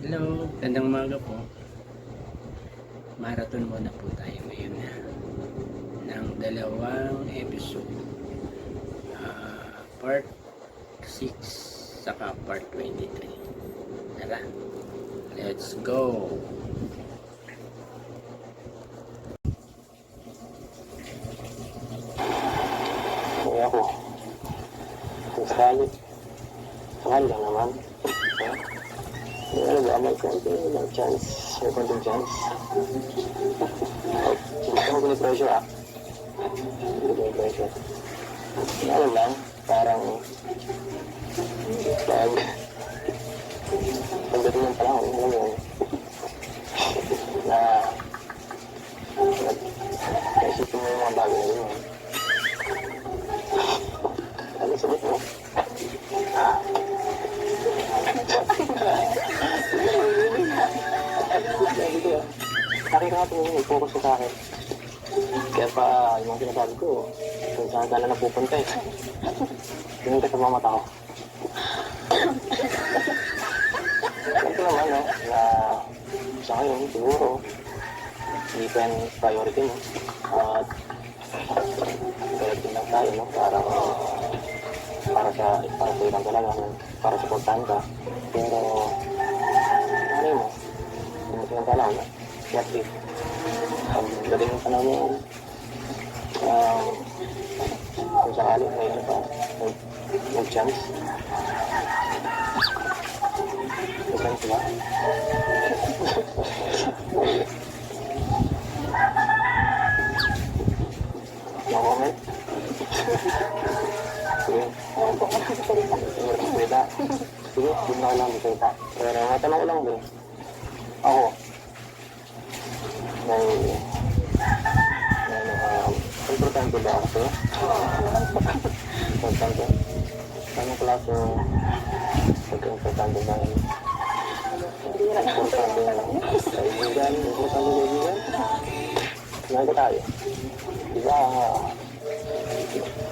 Hello, gandang umaga po. Marathon muna po tayo ngayon ng dalawang episode. Part 6 saka part 23. Tara, let's go! Kaya ako, kung sakali lang naman. Ano ba, may konting chance. May konting chance. Hindi ko pinipressure Hindi ko pinipressure. Ano lang, parang pagdating ng panahon, alam mo yun, na naisipin mo yung mga bagay na yun. Ano sagot mo? Nakita ka tingin, i-focus ka sa akin. Kaya pa, yung mga sinasabi ko, kung saan ka na napupunta eh. Tingin ka sa mga mata ko. Ito naman, no, na sa ngayon, siguro, hindi pa yung priority mo. At, kaya lang tayo, no, para sa ilang talaga, para supportahan ka. Pero, ano mo, hindi mo talaga, what if, dating ng panahon mo, kung sakali, may ano pa, may chance. May chance ba? No comment? Sige. Sige, hindi na kailangan magsalita. Pero matanong ko lang din. Ako, importante ba ako sa'yo? Importante? Anong klase pagka-importante ba yun? Importante na lang. Kaibigan, importante kaibigan. Sinabi ko tayo. Diba,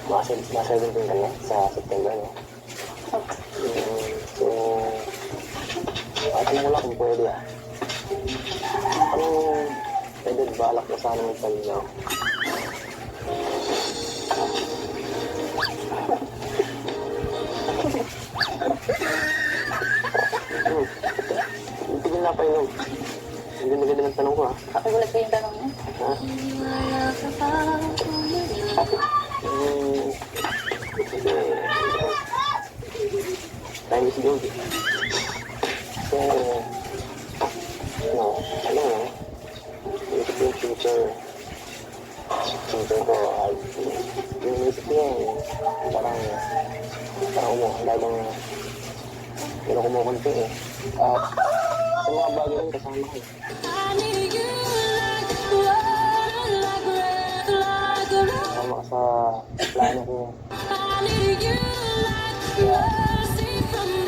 mga 17 ka na sa September, no? So, tanong ko lang kung pwede Anong pwede balak na sana magpaligaw? Tigil na pa yun. Hindi maganda ng tanong ko, Kapagulat ko yung tanong niya. Time is gold. So, no, alam mo, look at yung future. Future ko, yung isip ko yun, parang lalong kumukunti eh. At sa mga bagay rin kasama ko. Kasama ka sa plano ko.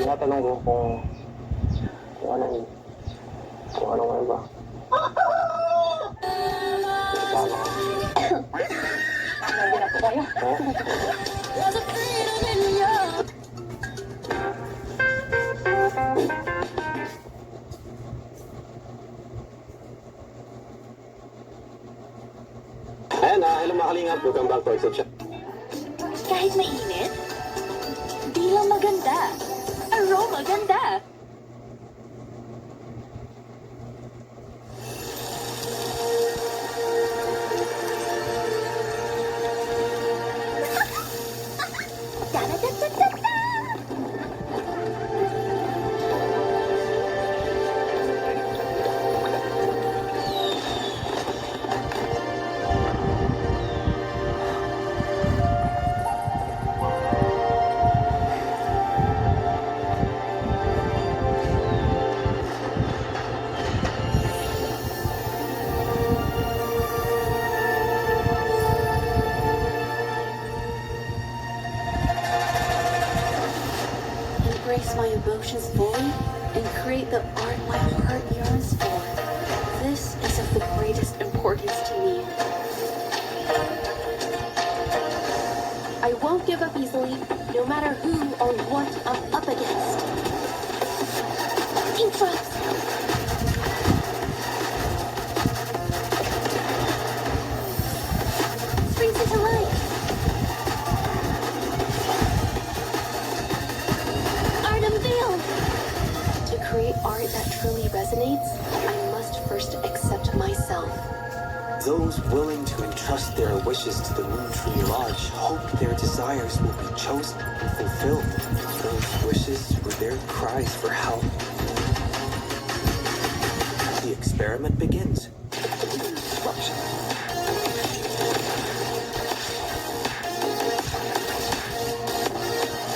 Tinatanong ko kung ano nga ba. Kasama ka. Nandun na po kayo. Ayan na, hello mga kalingap. Welcome back to our section. Kahit mainit, di lang maganda. Aroma ganda. Embrace my emotions fully and create the art my heart yearns for. This is of the greatest importance to me. I won't give up easily, no matter who or what I'm up against. Pink drops! art that truly resonates, I must first accept myself. Those willing to entrust their wishes to the Moon Tree Lodge hope their desires will be chosen and fulfilled. Those wishes were their cries for help. The experiment begins. Disruption.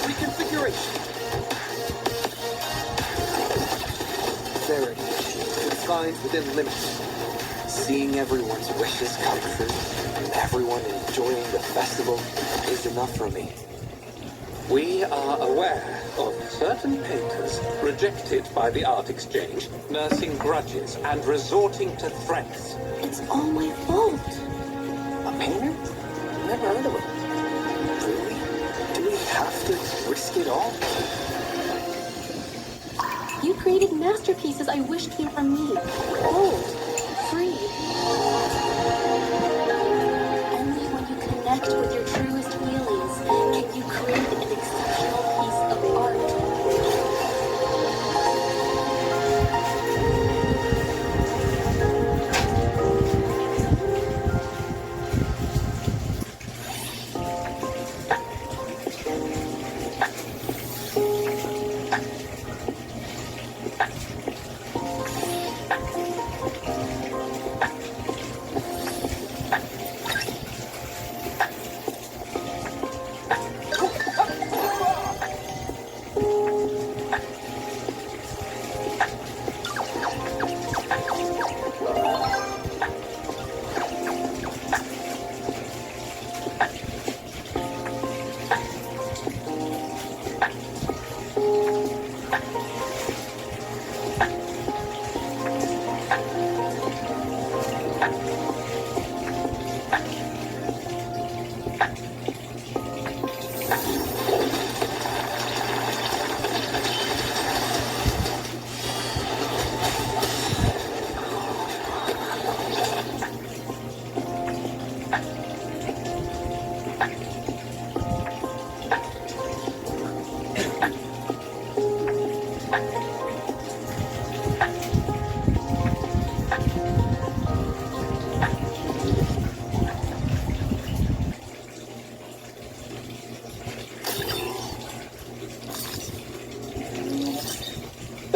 Reconfiguration. Clarity. Confined within limits. Seeing everyone's wishes come true and everyone enjoying the festival is enough for me. We are aware of certain painters rejected by the art exchange, nursing grudges and resorting to threats. It's all my fault. A painter? Never heard of him. Really? Do we have to risk it all? You created masterpieces I wished came from me. Gold. Free. Only when you connect with your truest feelings can you create an exceptional piece of art.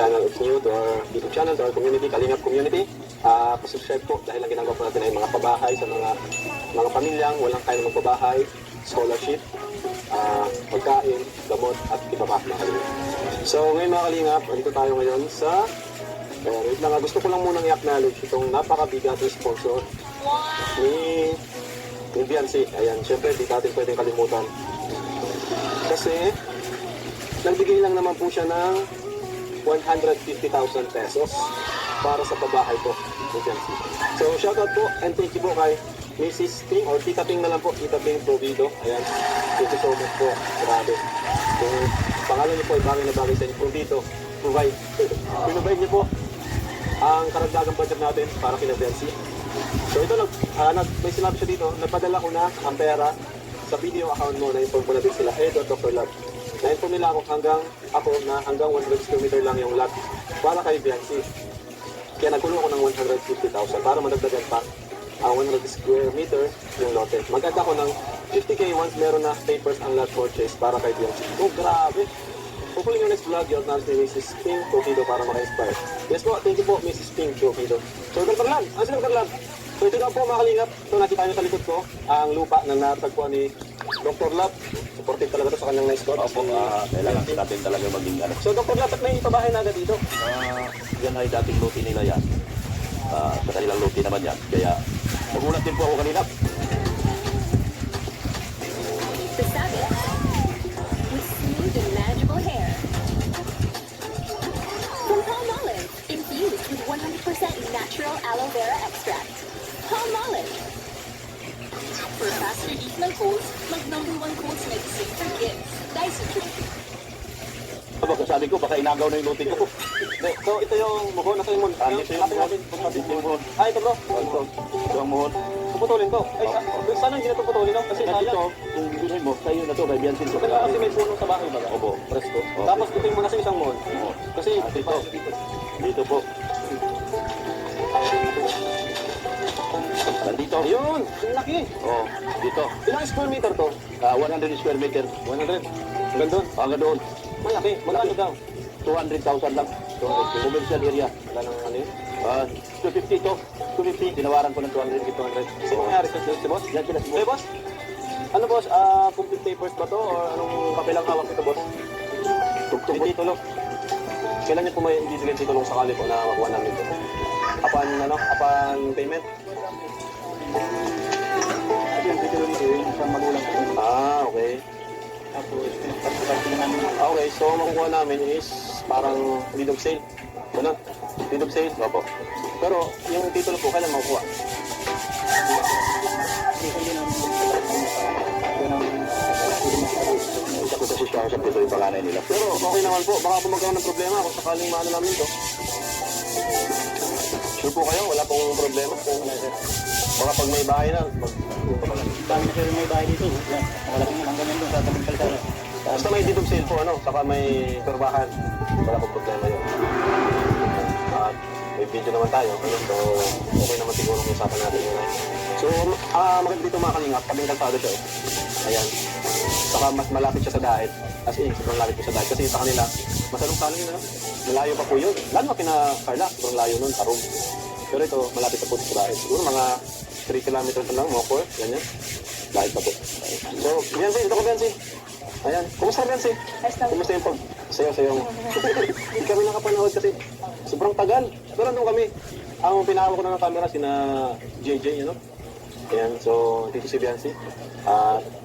Channel is new to our YouTube channel, to our community, Kalingap community. Pasubscribe po dahil ang ginagawa po natin ay mga pabahay sa mga pamilyang walang kaya ng magpabahay, scholarship, pagkain, gamot, at iba pa mga kalingap. So ngayon mga kalingap, andito tayo ngayon sa wait lang, gusto ko lang munang i-acknowledge itong napakabigat na sponsor ni Beyonce. Ayan, syempre di natin pwedeng kalimutan. Kasi nagbigay lang naman po siya ng 150,000 pesos para sa pabahay po. So shoutout po and thank you po kay Mrs. Ping or Tita Ping na lang po, Tita Ping Provido. Ayan, thank you so much po. Grabe. Kung pangalan niyo po ay bagay na bagay sa inyo, Provido, provide. Pinobide niyo po ang karagdagang budget natin para kina Bensi. So ito may sinabi siya dito, nagpadala ko na ang pera sa video account mo, na-inform ko na din sila, Dr. Love. Na-inform nila ako na hanggang 100 square meter lang yung lot para kay Biancy. Kaya nagkulong ako ng 150,000 para madagdagan pa ang 100 square meter yung lote. Mag-add ako ng 50k once meron na papers ang lot purchase para kay Biancy. Oh, grabe! Hopefully yung next vlog, yung acknowledge ni Mrs. Ping Provido para maka-inspire. Yes po, thank you po Mrs. Ping Provido. So, Dr. Lab, ano si Dr. Lab? So, ito na po mga kalingap. So, nakita nyo sa likod ko ang lupa na natagpuan ni Dr. Lab. Supportive talaga to sa kanyang nice store. Opo, kailangan natin talaga maging ano. So, Dr. Lab, may ipabahay na agad dito? Yan ay dating luti nila yan. Sa kanilang luti naman yan. Kaya, nagulat din po ako kanina. The Savage with smooth and magical hair. From Palmolive, infused with 100% natural aloe vera extract. Palmolive. For faster eat ng colds, mag-number 1 colds medicine for kids. Dyson Tree. Sabi ko, baka inagaw na yung luti ko. So, ito yung muhon. Ito yung muhon. Ito yung muhon. Ito bro. Ito ang muhon. Puputulin to. Ay, sana hindi na ito putulin, no? Kasi Kasi sayang. ito, kung gusto mo, sa'yo na to, kay Biansin ko. Kasi may puno sa bahay ba? Opo. Presko. Okay. Tapos ito yung muna sa isang muhon. Kasi Ito. Dito po. Nandito. Yun! Ang laki! Oh, dito. Ilang square meter to? 100 square meter. 100. Hanggang doon? Hanggang doon. Malaki. Magkano daw? 200,000 lang. Commercial area. Wala nang ano yun? 250 to. 250. Tinawaran ko ng 200. 200. Sino nangyari sa si boss? Yan sila si Hey, boss. boss? Ano, boss? Complete papers ba to? Or anong kapilang hawak nito, boss? Tugtog. Hindi titulong. Kailan niyo po may ibibigay titulong sakali po na makuha namin ito? Upon payment? Yung titulo dito, yung isang magulang ko. Okay. Tapos, pagkakasing namin. Okay, so ang makukuha namin is parang deed of sale. Ano? Deed of sale? Opo. Pero yung titulo po, kailan makukuha? Isa ko sa sisya sa pito yung panganay nila. Pero okay naman po, baka po magkaroon ng problema kung sakaling maano namin to. Sure po kayo, wala pong problema. Baka pag may bahay na, Dami na sila may bahay dito. Wala kang hanggang yan doon sa tabing kalsada. basta may deed of sale po, ano, saka may perbahan, wala pong problema yun. At may video naman tayo, ano, so okay naman siguro ang usapan natin yun. So, maganda dito mga kalingap, tabing kalsada siya. Ayan. Saka mas malapit siya sa dahit. As in, sobrang lapit po sa dahit. Kasi sa kanila, masalong-salong yun, ano? Malayo pa po yun. Lalo na kina-Carla, sobrang layo nun, Tarum. Pero ito, malapit na po sa dahit. Siguro mga 3 kilometers na lang, mga 4, ganyan. Dahil pa po. So, Biancy, ito ko Biancy. Ayan. Kumusta Biancy? Kumusta yung pag sayo-sayo mo? Hindi kami nakapanood kasi sobrang tagal. Pero nandun kami. Ang pinahawak ko na ng camera, sina JJ, you know? Ayan, so dito si Biancy.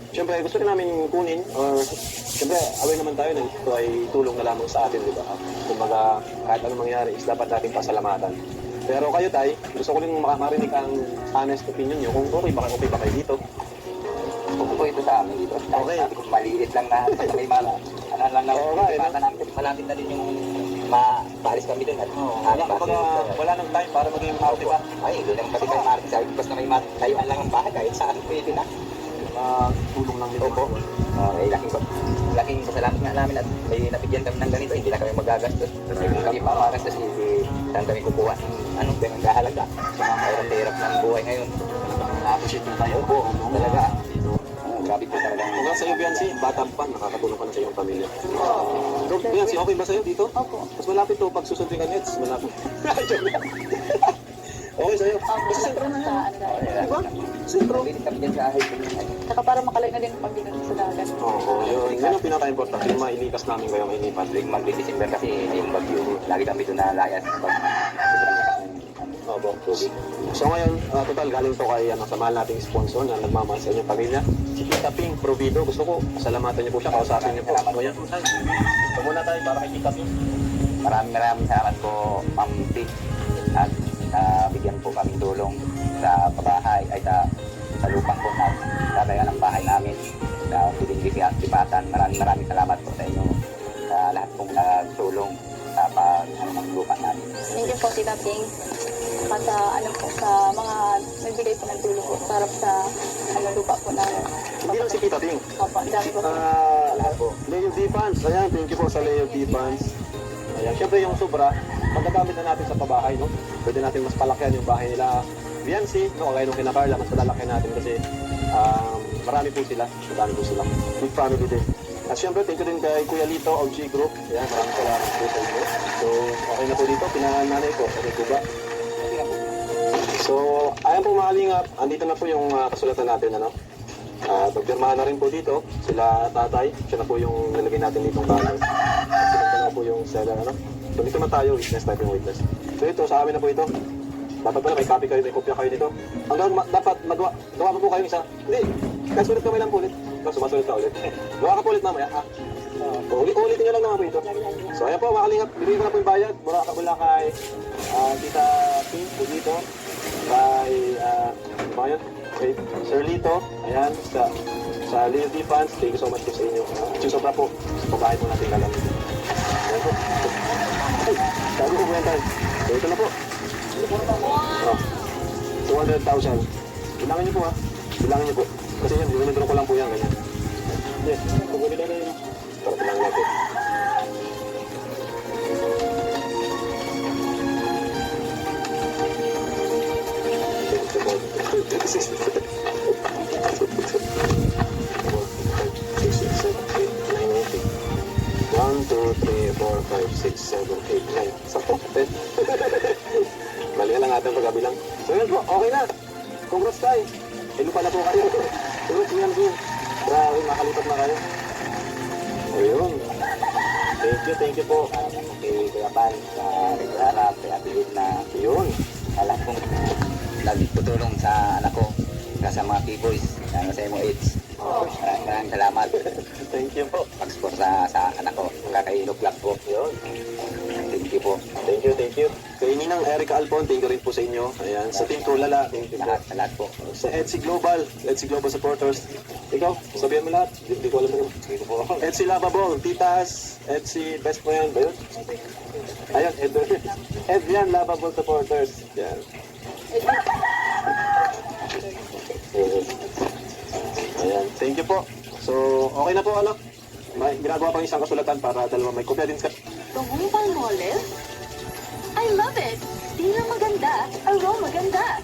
Siyempre, gusto rin namin kunin or siyempre, aware naman tayo na ito ay tulong na lamang sa atin, di ba? Kumbaga, kahit anong mangyari is dapat natin pasalamatan. Pero kayo, Tay, gusto ko rin marinig ang honest opinion nyo kung okay ba kayo dito. Kung po ito sa amin dito. Okay. Sabi ko, maliit lang na may mga ano lang na Oo nga, eh, no? malapit na din yung maalis kami dun at Wala nang time para maging di ba? ay, doon lang kasi kayo maalis. Sabi ko, basta may tayuan lang ang bahay kahit saan pwede na. Tulong lang nito. Opo. Okay, laking pasalamat nga namin at may napigyan kami ng ganito, hindi na kami magagastos. Kasi kung kami pamagastos, saan kami kukuha ng ano, pinanggahalaga sa mga mahirap-hirap ng buhay ngayon. Na-appreciate mo tayo. Opo, talaga. Grabe po talaga. Hanggang sa'yo, Biancy, bata pa, nakakatulong ka na sa iyong pamilya. So, Biancy, okay ba sa'yo dito? Opo. Mas malapit to, pag susundin ka nets, malapit. Okay sa'yo. Basta sentro na yan. Diba? Sentro. Pwede kami dyan sa ahit. Saka para makalay na din pag dito sa dagat. Oo, yun. Yun ang pinaka-importante. Yung mailikas namin kayo mainipan. Tuwing mag-December kasi yung bagyo, lagi kami doon na layas. Opo. So ngayon, total, galing to kay sa mahal nating sponsor na nagmamahal sa inyong pamilya. Si Tita Ping Provido. Gusto ko, salamatan niyo po siya, kausapin niyo po. So yan po tayo. Ito muna tayo para kay Tita Ping. Maraming salamat po, Ma'am Pete. At bigyan po kami tulong sa pabahay ay sa lupang po na tatayan ng bahay namin sa Pilipatan. Maraming salamat po sa inyo sa lahat pong tulong sa ng lupa namin. Thank you po, Tita Ping. At sa mga nagbigay po ng tulong po para sa lupa po namin. Hindi lang si Tita Ping. Opo, ang dami po. Lahat po. Leo D. Fans. Ayan, thank you po sa Leo D. Fans. Ayan, syempre yung sobra, magagamit na natin sa pabahay, no? Pwede natin mas palakihan yung bahay nila. Biancy, no? Kagaya nung kina Carla, mas palalaki natin kasi marami po sila. Big family din. At syempre, thank you din kay Kuya Lito of G Group. Ayan, maraming salamat po sa inyo. So, okay na po dito. Pinanganay ko. Okay po ba? So, ayan po mga kalingap. Andito na po yung kasulatan natin, ano? Pagpirmahan na rin po dito. Sila tatay. Siya na po yung nilagay natin ditong banner. At sila na po yung seller, ano? So, dito na tayo. Witness tayo yung witness. So, ito, sa amin na po ito. Dapat pala, may copy kayo, may kopya kayo nito. Hanggang dapat gawa mo po kayo isa. Hindi, kasulit kamay lang po ulit. Sumasulit ka ulit. Gawa ka po ulit mamaya, ha? Ulitin nyo lang naman po ito. So, ayan po, mga kalingap. Bibigyan ko na po yung bayad. Mula kay Tita Pink po dito. Kay, ano yun? Kay Sir Lito. Ayan, sa Leo D. Fans. Thank you so much po sa inyo. Yung sobra po, sa babae po natin gagawin. Ayan po. Ay, sabi ko po yan tayo. So, ito na po. 200,000. Bilangin niyo po ha. Bilangin niyo po. Kasi yan, dinidro ko lang po yan. Ganyan. Yes, kukunin na yun. Para bilangin natin. One, two, three, 4, 5, 6, 7, 8, 9. Sakto. Mali lang ating pagkabilang. So yun po, okay na. Congrats tayo. Ilupa na po kayo. Congrats yan po. Grabe, makalipat na kayo. Ayun. Thank you po. Kay Kuya Pan, sa Harap, kay Abilin na Ayun. alam kong lagi tutulong sa anak ko. Sa mga P-boys, sa MOH. Maraming salamat. Thank you po. Pag-sport sa anak ko. Kakailog lang po. Ayun. Thank you po. Thank you. Kay Ninang Erica Alpon, thank you rin po sa inyo. Ayan. Sa Team Tulala, thank you po. Lahat po. Sa EDSI Global supporters. Ikaw, sabihan mo lahat. Hindi ko alam mo. EDSI Lovable, Titas, EDSI Best Friend ba yun? Ayun, Edvian Lovable supporters. Yan. Ayan, thank you po. So, okay na po, ano? May ginagawa pang isang kasulatan para dalawa may kopya din sa... Tungo Palmolive? I love it! Di lang maganda, aroma maganda.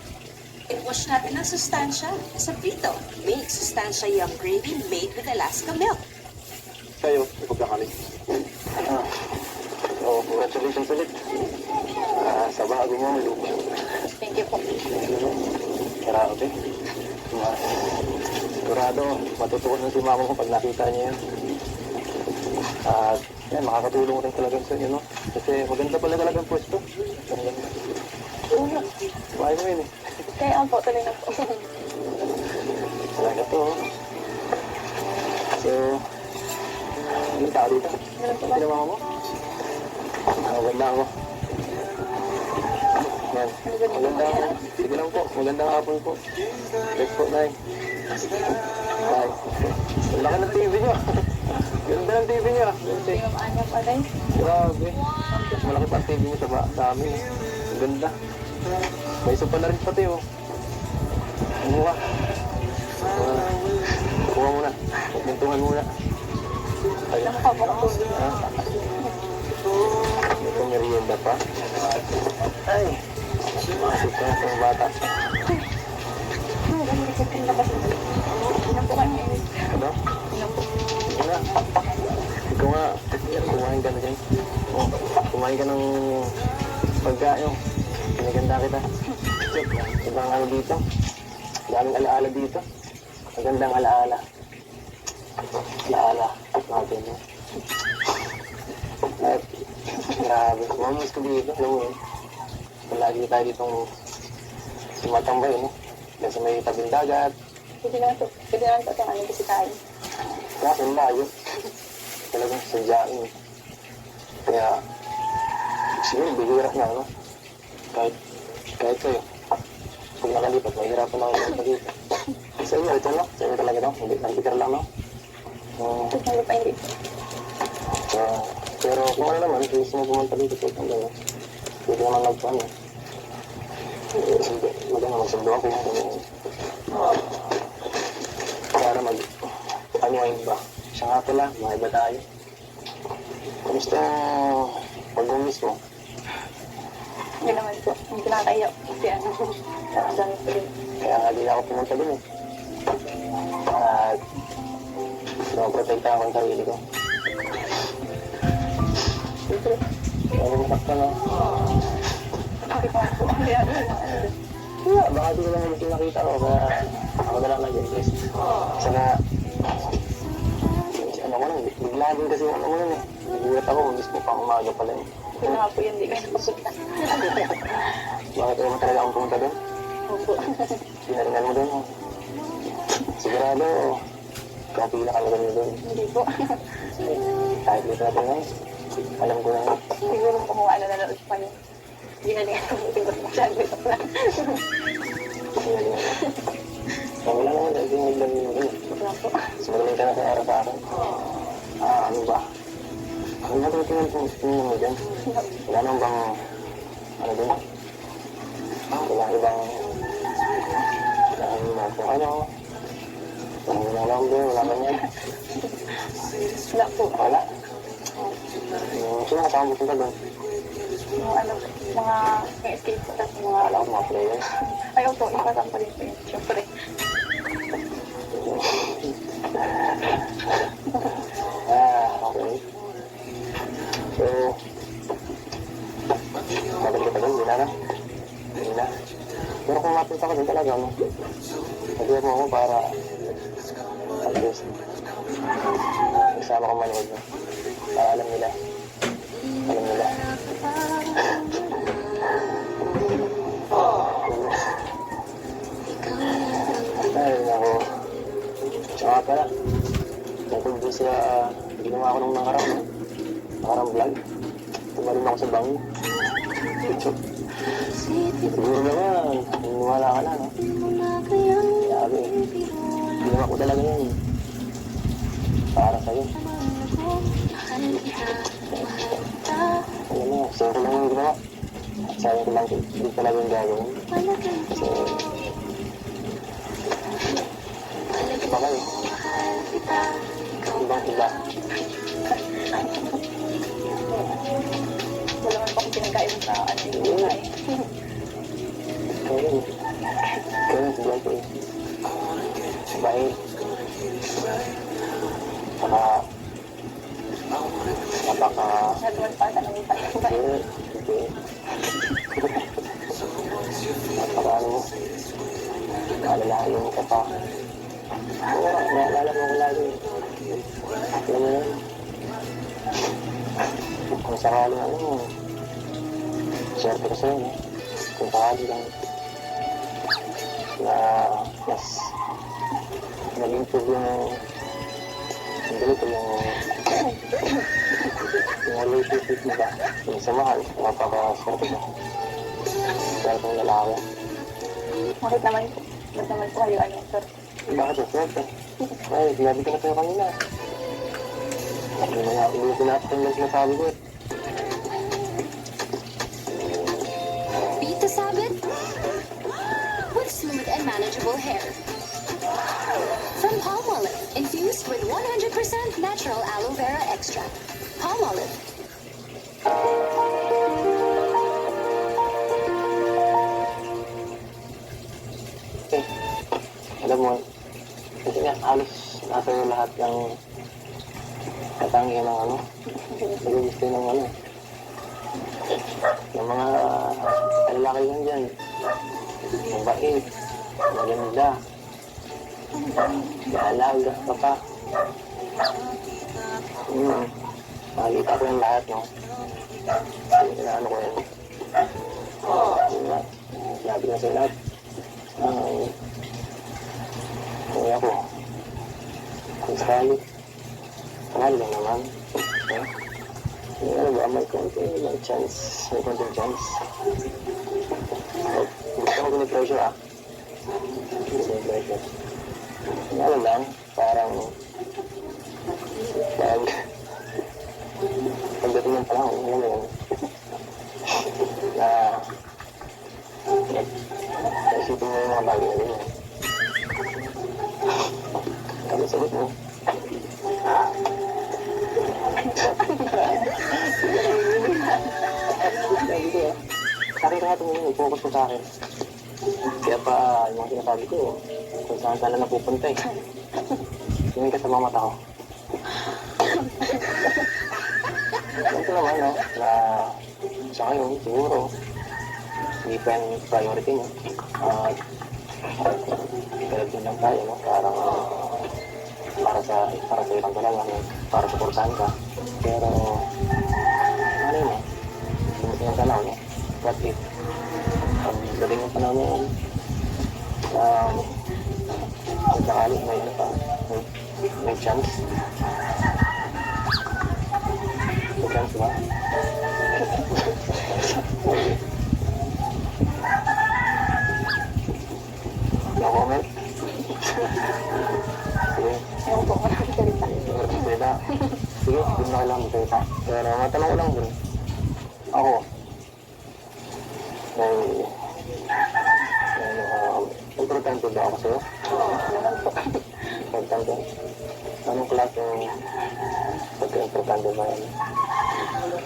I-wash natin ng sustansya sa prito. Make sustansya yung gravy made with Alaska milk. Kayo, may kopya kami. So, congratulations ulit. Sa bago mo, may lupa. Thank you po. Grabe. Sigurado, matutuwa si mama ko pag nakita niya yan. At yan, makakatulong rin talaga sa inyo, no? Kasi maganda pala talagang pwesto. Kumain mo yun eh. Kaya po, tuloy na po. Talaga to. So, ano tao dito? Ginawa mo? Maganda ako. Yan. Magandang, sige lang po. Magandang hapon po. Let's po, Nay. Nay. Ang laki ng TV niyo. Ganda ng TV niyo. Yung anyap aday. Grabe. Malaki pa ang TV niyo sa amin. Ang ganda. May sopa na rin pati, oh. Kumuha. Kuha muna. Mintungan muna. Ayun. Ha? Ito merienda pa. Ay. Masuk ka na sa bata. Ano? Ano? Ikaw nga. Kumain ka na dyan. Kumain ka ng pagkain. Pinaganda kita. Ibang ano dito. Daming alaala dito. Magandang alaala. Alaala. Natin, no? At, grabe. Mamiss ko dito. Alam mo yun. Lagi tayo ditong sumatambay, no? Kasi may tabing dagat. Pwede naman po itong ano bisitahin. Kaso ang layo. Talagang sadyain. Kaya, siguro bihira na, no? Kahit kayo. Pag nakalipat, mahirapan ako yung dito. Sa inyo, ito, no? Sa inyo talaga, no? Hindi, nagpikir lang, no? Ito na pa hindi. Pero kung ano naman, gusto mo pumunta dito sa itong gano'n. Pwede naman nagpano. Maganda magsundo ako. Para ano ang iba. Siya nga pala, mga iba tayo. Kamusta yung pag-umis mo? Hindi naman po. Hindi ko nakakaya. Kasi ano, ang dami po din. Kaya nga din ako pumunta dun eh. At naprotekta ako ang sarili ko. Siyempre. Ano mo sakta na? Okay pa po. Kaya Yeah, baka di ko lang ulit yung nakita ko. Kaya ako na lang nag-invest. Sana, ano ko lang, bigla din kasi ano ko lang eh. Nagulat ako, mismo pang umaga pala eh. Hindi na po yun. Hindi kayo napapunta. Bakit naman talaga akong pumunta doon? Opo. Pinaringan mo doon. Oh. Sigurado, kapila ka na doon. Hindi po. Kahit dito natin ngayon, alam ko na yun. Siguro po kung ano nanood pa niyo. Hindi na niya kamutin ko masyado ito na. Wala naman, dahil yung naglang yun yun. Wala po. Mas magaling ka na sa araw sa akin. Ano ba? Ano ba ito tingnan mo dyan? Wala naman bang, ano din? Wala ibang, ano? Wala lang din, wala ka niyan. Wala po. Wala? Sino kasama mo punta doon? Yung ano, mga escape po. Tapos mga Wala ko mga players. ayaw po. Ipasang pa rin po yun. Siyempre. Okay. So, mabalik ka doon, hindi na. Hindi na. Pero kung mapunta ka doon talaga, no? Sabihan mo ako para at least isama ko manood, no? Para alam nila. Alam nila. Ay, ako. Tsaka pala, tungkol doon sa ginawa ko nung nakarang vlog. Tumalun ako sa bango. Siguro naman, wala ka na, no? Sabi, ginawa ko talaga yun. Para sa'yo. Alam mo, simple lang yung ginawa. At sabi ko lang, hindi talaga yung gagawin. Kasi, iba kayo. Ibang-iba. Wala man pa akong pinagkain sa ano yung buhay. Kaya si Blanco eh. Baik. Saka, napaka... Masyado man pa tanongin pa yung buhay. Hindi. Napaka ano mo. Alalahanin ka pa. Oo, naalala mo ko lagi. Alam mo yun? Kung sakali ano mo, swerte ko sa'yo, no? Kung sakali lang na mas nag-improve yung ganito yung relationship mo ba? Yung samahan, mapapaswerte ko. Dahil kong lalaki. Bakit naman po? Ba't naman po kayo ano, sir? Bakit ang swerte? Ay, sinabi ko na sa'yo kanina. Hindi natin lang sinasabi ko eh. Beat the Sabbath with smooth and manageable hair. From Palmolive, infused with 100% natural aloe vera extract. Palmolive. Eh, alam mo, kasi nga halos nasa iyo lahat ng katangian ng ano, gusto ng ano, ng mga lalaki yan dyan. Mabait, maganda, maalaga ka pa. Makikita ko yung lahat, no? Ano ko yan. Sabi na sa'yo lahat. Kaya ko, kung sakali, mahal lang naman. Ano ba, may konting chance. May konting chance. Gusto ko pinipressure, ah. Hindi ko pinipressure. Ano lang, parang pagdating ng panahon, alam mo yun, na naisipin mo yung mga bagay na ganyan. Kami sagot mo. Sabi ko ah, sa akin kaya tumingin, i-focus mo sa akin. Kaya pa, yung mga sinasabi ko, kung saan saan na napupunta eh. Tingin ka sa mga mata ko. Ito naman, no, na sa ngayon, siguro, hindi pa yung priority mo. Ikalagin lang tayo, no, parang para sa ibang talaga, no, para supportahan ka. Pero, ano yun, yung galaw, no, what if, dating yung panahon mo, kung sakali, may ano pa, may chance. May chance ba? No comment? Sige. Ewan po, marami salita. Salita. Sige, hindi na kailangan magsalita. Pero matanong ko lang din. Ako, may importante ba ako sa'yo? Importante. Anong klase yung pagka-importante ba yan?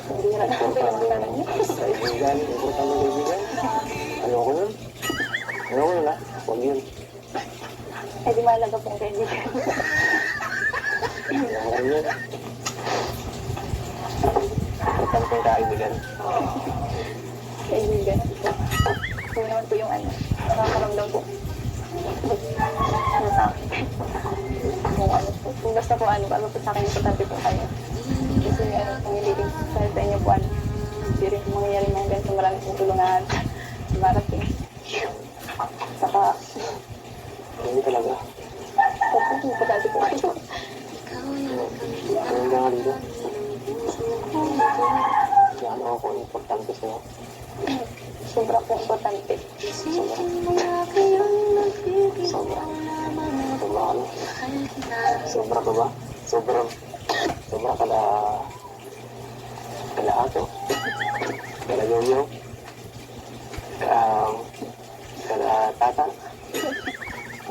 Hindi na naman po yung tanong niya. Kaibigan, importante kaibigan. Ano ko yun? Ano ko yun, ha? Huwag yun. mahalaga pong kaibigan. Alam niyo. Ito pong kaibigan. Kaibigan. Kung naman po yung ano, nakakaramdam po. Ano sa akin. Kung ano po. Kung basta po ano po sa akin, importante po kayo. Kasi ano, kung hindi rin kahit sa inyo po ano, hindi rin mangyayari mga ganito, marami pong tulungan. Marating. Saka, Hindi talaga. importante po kayo. Ano nga dito? Yan ako kung importante sa'yo. Sobra po importante. Sobra. Sobra. Sobra ano? Sobra ka ba? Sobra. Sobra kala ato. Kala yoyo. Kala tata.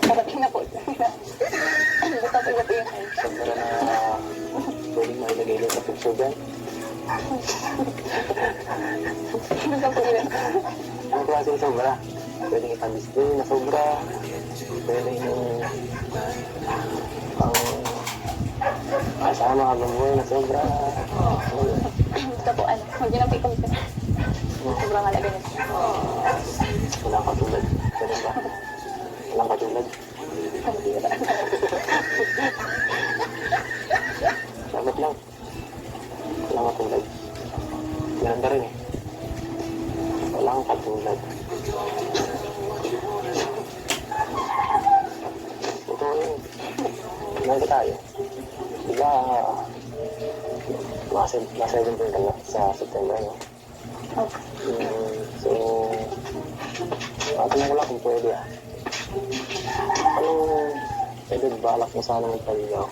Parating na po. Basta po na po yung ano. Sobra na pwedeng mailagay lang sa picture dyan. Basta po yun. Ang klaseng sobra. Pwedeng ipag-display na sobra. Pwedeng kasama habang buhay na sobra. Basta po ano. Huwag yun ang pick-up. Sobrang halaga nito. Walang katulad. Ganun ba? Walang katulad. Salamat lang. Walang katulad. Ganun ka rin eh. Walang katulad. Ito yun. Nandito tayo. Diba, nasa 17 ka na sa September, no? So, tanong ko lang kung pwede ah. Anong pwede balak mo sana magpaligaw?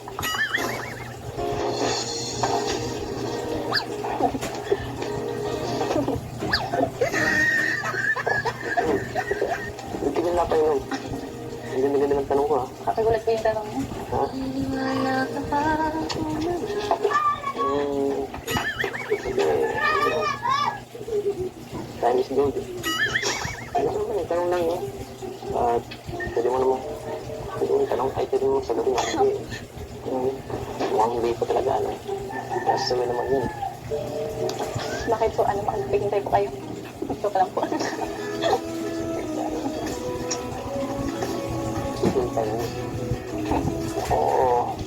Hindi ko na painom. Hindi maganda ng tanong ko ah. Nakagulat po yung tanong mo. Ha? Time is gold. Ano naman eh, tanong lang yun. At pwede mo naman, pwede mo tanong, ay pwede mo sagutin. Hindi. Mukhang hindi pa talaga ano. Nasa sabi naman yun. Bakit po ano, makipaghintay po kayo. Ito ka lang po. Hintay mo. Oo.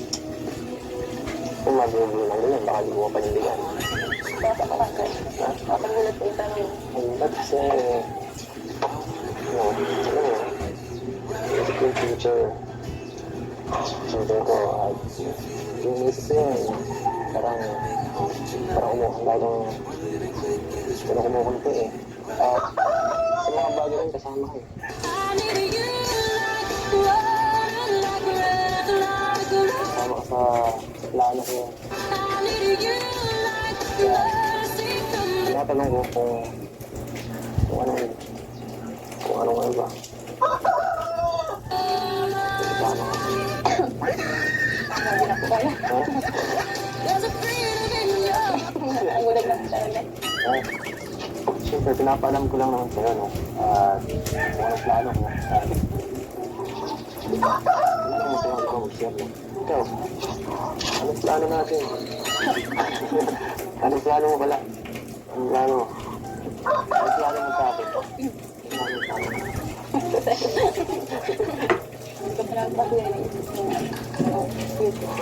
Kung magugulo lang din yan, baka di mo panindigan. Basta pa lang kayo. Nakagulat po yung tanong mo. Ang ba't kasi, alam mo, yung future ko, at yung misis ko yun, parang kumukunti eh. At sa mga bagay rin kasama ko. Kasama ka sa plano ko. Kaya, tinatanong ko kung ano nga ba. Plano ko. Sabi na po kayo. Nagulat lang po talaga. Siyempre, pinapaalam ko lang naman sa'yo, no? Kung anong plano ko. Wala naman sa'yo ako mag-share, no? Ikaw, anong plano natin? Anong plano mo pala? Anong plano mo? Anong plano mo sa akin? Anong plano mo? Hindi ko pala ba yun yung future.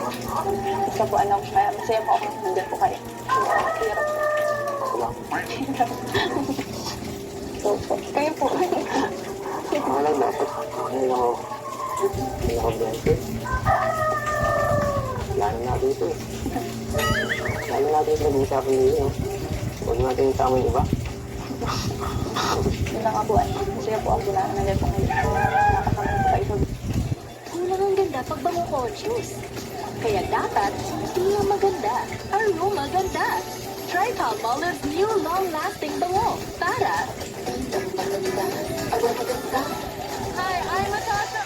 Basta po ano, masaya po ako. Nandiyan po kayo. Hirap. Ako lang. So, kayo po. Ako lang dapat. Hindi ako benefit. Plano natin ito eh. Plano natin ito nag-uusapan nila, no? Huwag natin isama yung iba. Yun lang nga po ano. Masaya po ako na nandiyan po kayo. Nakakasama po kayo. Kulang ang ganda pag bango ko, juice. Kaya dapat, hindi lang maganda, aroma ganda. Try Palmolive's new long-lasting bango para maganda, aroma ganda. Hi, I'm Natasha.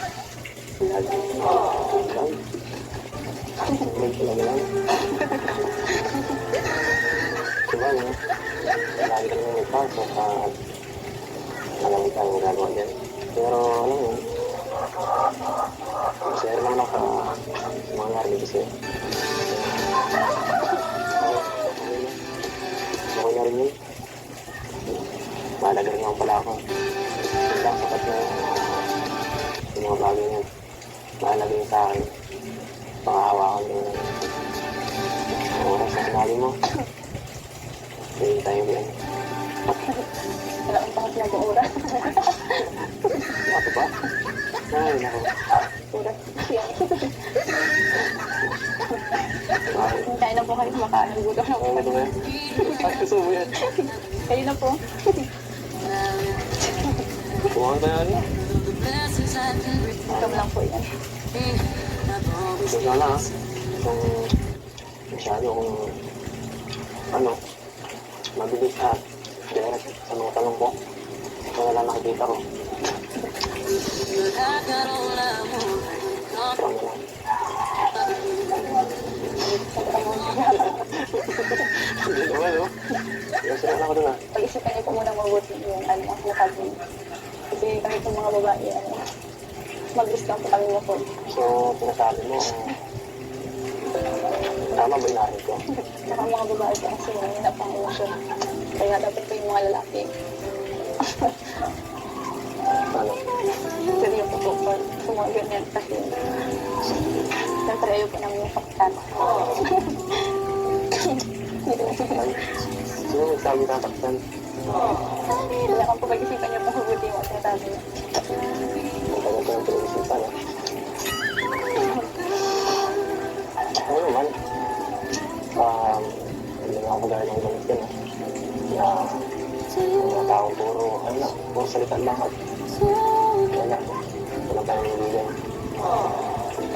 May talaga lang. Diba, no? Lagi ka naman nagpasok at alam mo tayong gagawa dyan. Pero, alam mo, Masaya rin naman ako sa mga narinig kasi. Okay na rin yun. Mahalaga rin naman pala ako. Hindi lang sapat na yung mga bagay niyan. Mahalaga yun sa akin. Pangahawakan yun. Ang oras na sinabi mo. Hindi tayo yan. Wala akong takot na buong oras. Ano ba? Ay, naku. Oras. Yan. Ay, Hintayin na po kayo kumakain. Gutom na po ano kami. ba yan? Ay, gusto mo yan. Kayo na po. Buwan na yan. Gutom lang po yan. Gusto sana ha. Kung masyado kung ano, mabilis at direct sa mga tanong ko. Ito na lang nakikita ko. Ito na lang. Hindi naman, no? Kasi na ako dun, ha? Pag-isipan niyo po muna mabuti yung ano, ang sinasabi niyo. Kasi kami po mga babae, ano, mag-risk lang po kami na po. So, sinasabi mo, tama ba yung narinig ko? Saka ang mga babae po kasi may napang emosyon. Kaya dapat po yung mga lalaki. Ano? Seryo po po pag sa mga ganyan kasi siyempre ayaw po namin yung kapitan. Sino nagsabi ka, Pakistan? Kaya kung po pag-isipan niyo po mabuti yung mga sinasabi niyo. Ang tagal ko ng pinag-isipan, ha? Ano naman? Hindi na ako magaya ng gamit yan, ha? Na mga taong puro, ano lang, puro salita lang at wala tayong niligan.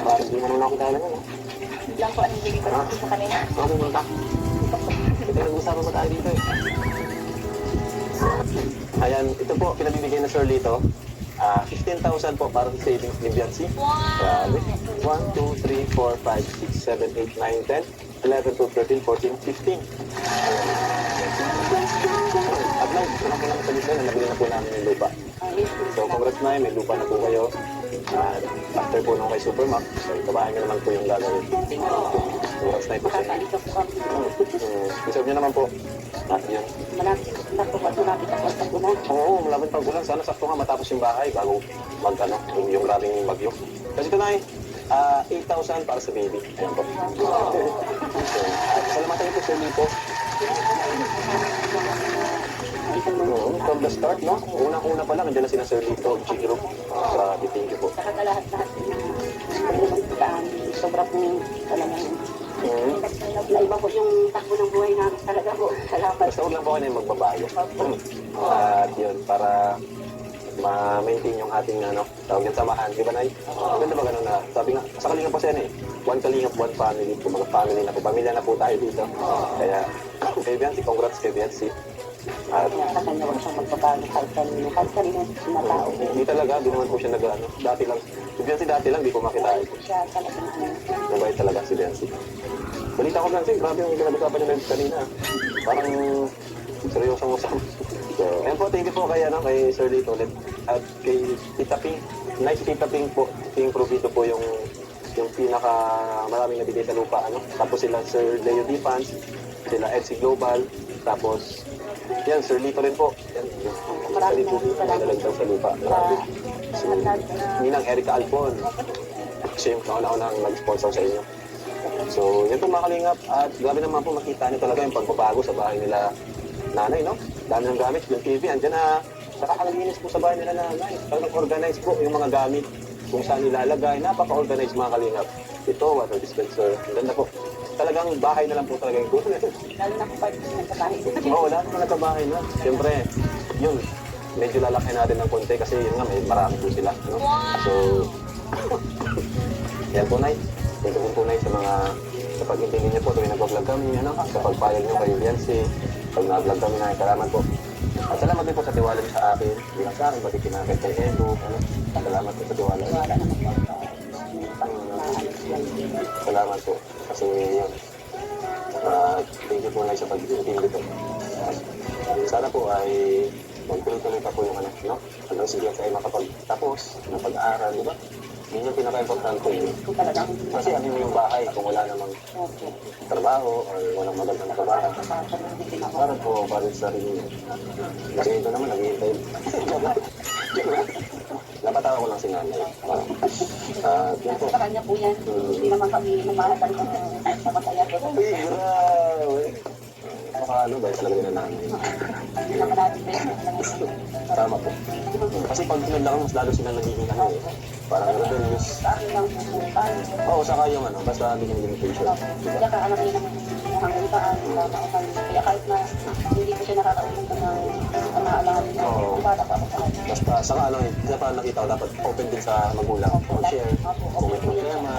Parang hindi mo na ako dahil naman, ha? Lang po anong bigay ko sa kanila. Ako pumunta. Ito nag-usapan pa tayo dito, eh. Ayan, ito po, pinabibigay na Sir Lito. 15,000 po para sa savings ni Biancy. Grabe. 1, 2, 3, 4, 5, 6, 7, 8, 9, 10, 11, 12, 13, 14, 15. At lang, wala ko lang sa lista na nabili na po namin yung lupa. So, congrats na may lupa na po kayo. At after po nung kay Supermac, so itabahan nyo naman po yung gagawin. Congrats na ito sa inyo. Deserve nyo naman po. At yun. Malapit na po at pag-ulan. Oo, malapit pag ulan. Sana sakto nga matapos yung bahay bago mag-ano, yung grabing bagyo. Kasi ito na 8,000 para sa baby. Ayan po. So, salamatan ito Sir Lipo. From the start, no? Unang-una pa lang, nandiyan na sina Sir Lito, Chihiro. Grabe, thank you po. Saka lahat-lahat sobra pong talagang naiba po yung takbo ng buhay namin talaga po. Salamat. Basta huwag lang po kayo na yung magbabago. At yun, para ma-maintain yung ating tawag yan, samahan. Di ba, Nay? Ganda ba ganun na? Sabi nga, sa Kalingap po siya eh. One Kalingap, one family. Kung mga family na po, pamilya na po tayo dito. Kaya, kay Biancy, congrats kay Biancy. At Kanya ko siyang magbabago kahit kanino na tao. hindi talaga, di naman po siya nag-ano. Dati lang, si Biancy dati lang, di ko makita. Siya talagang Mabait talaga si Biancy. Balita ko Biancy, grabe yung pinag-usapan niya kanina. Parang seryosong usap. So, ayan po, thank you po kay Sir Lito ulit. At kay Tita Ping, nice Tita Ping po, Ping Provito po yung pinaka maraming nabigay sa lupa. Tapos sila Sir Leo Defans, sila EDC Global, tapos yan, Sir Lito rin po. Yan, Maraming sa lupa. Marami. So, Ninang Erica Alpon. Siya yung kauna-unang nag-sponsor sa inyo. So, yan po mga kalingap. At grabe naman po makita niyo talaga yung pagbabago sa bahay nila nanay, no? Dami ng gamit. Yung TV, andyan na. Nakakalinis po sa bahay nila nanay. Talagang organize po yung mga gamit. Kung saan nilalagay. Napaka-organize mga kalingap. Ito, water dispenser. Ang ganda po. Talagang bahay na lang po talaga yung gusto. lalo na kung parang nagkabahay. Oo, lahat na nagkabahay na. Siyempre, yun, medyo lalaki natin ng konti kasi yun nga, may marami po sila. No? So, yan po, Nay. Thank you po, Nay, sa mga sa pag-intindi niyo po tuwing nag-vlog kami, sa pagpayag niyo kay Biancy, pag nag-vlog kami na, salamat po. At salamat din po sa tiwala niyo sa akin, bilang sa akin, pati kinakit kay Edo, salamat po sa tiwala niyo. Salamat po. Kasi yun. Thank you po Nay sa pag-intindi po. Sana po ay magtuloy-tuloy pa po yung anak, no? Hanggang si Jess ay makapagtapos ng pag-aaral, di ba? Yun yung pinaka-importante. Kasi ano yung bahay kung wala namang trabaho or walang magandang trabaho. Para po, para sa sarili niyo. Kasi ito naman, naghihintay. Napatawa ko lang si nanay. Yun po. Sa kanya po yan. Hindi naman kami humahatan sa masaya ko. Uy, grabe. Baka ano ba, talaga na nanay. Hindi naman natin Tama po. Kasi pag pinaglakan, mas lalo sila nagiging ano eh. Parang rebellious. sa akin lang po tayo. Oo, saka yung ano, basta bigyan limitation. Kaya ka anak niya naman hanggang saan, kaya kahit na hindi ko siya nakakaulit ng pamaalaan na Oo. bata pa ako sa kanya. Basta saka ano eh, isa pa nakita ko, dapat open din sa magulang. Mag-share, kung may problema,